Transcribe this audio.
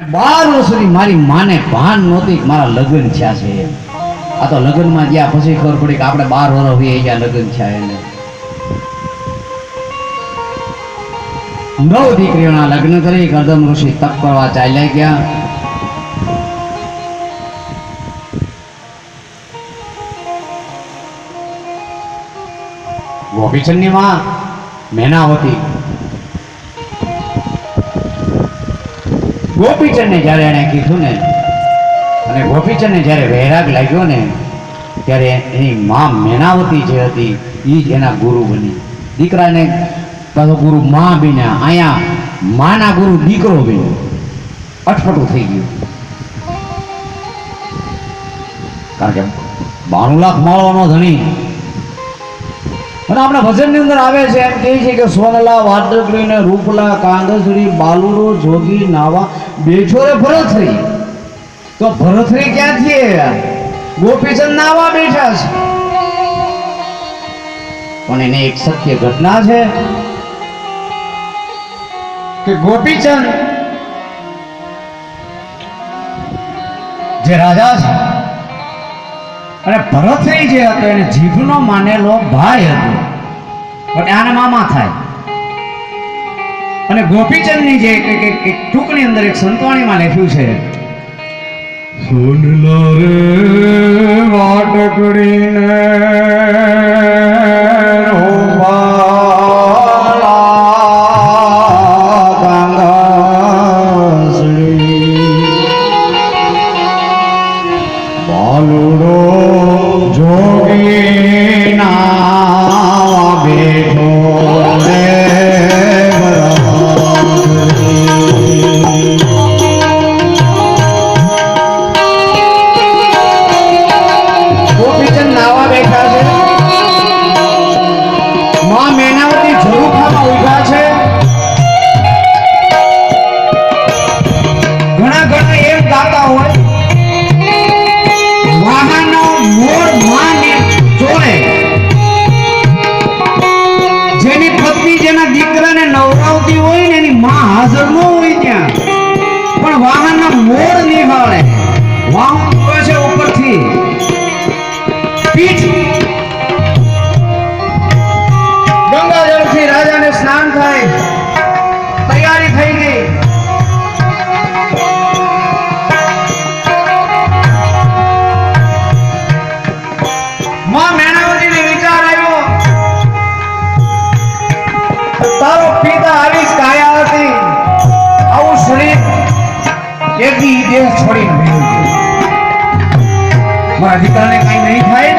12 વર્ષથી મારી માને ભાન નહોતી કે મારા લગ્ન થયા છે એમ. આ તો લગ્નમાં ગયા પછી ખબર પડી કે આપણે 12 વર્ષ હોય ગયા લગ્ન થયા એને. 9 દીકરીઓના લગ્ન કરી કરદમ ઋષિ તપ કરવા ચાલ્યા ગયા. ગોપીચંદની માં મેનાવતી ગોપીચંદને જ્યારે એને કીધું ને અને ગોપીચંદને જ્યારે વૈરાગ લાગ્યો ને ત્યારે એની માં મેનાવતી જે હતી એ જ એના ગુરુ બની. દીકરાને પાછો ગુરુ માં બન્યા, અહીંયા માના ગુરુ દીકરો બન્યો. અટપટું થઈ ગયું. કારણ કે 92 લાખ માળવાનો ધણી. અને આપણા ભજનની અંદર આવે છે એમ કહે છે કે સોનલા વાદળીને રૂપલા કાંગસરી બાલુડો જોગી નાવા બેઠો રે ભરતરી. તો ભરતરી ક્યાંથી? ગોપીચંદ નાવા બેઠા છે. પણ એને એક સત્ય ઘટના છે કે ગોપીચંદ જે રાજા છે અને ભરતરી જે હતો એને જીભનો માનેલો ભાઈ હતો, પણ આના મામા થાય. અને ગોપીચંદની જે એક ટૂંકની અંદર એક સંતવાણીમાં લખ્યું છે, સોનલા રે વાટકડીને હાજર ન હોય ત્યાં પણ વાહનના મોડ નિહાળે. વાહન જોવે છે ઉપરથી પીઠ ગંગાજળથી રાજાને સ્નાન થાય, તૈયારી થઈ ગઈ. માં મેનાવતીને વિચાર આવ્યો તારો પિતા આવી કાયા હતી, આવું શરીર એકદી દેહ છોડીને ગયું. મારા દીકરાને કઈ નહીં થાય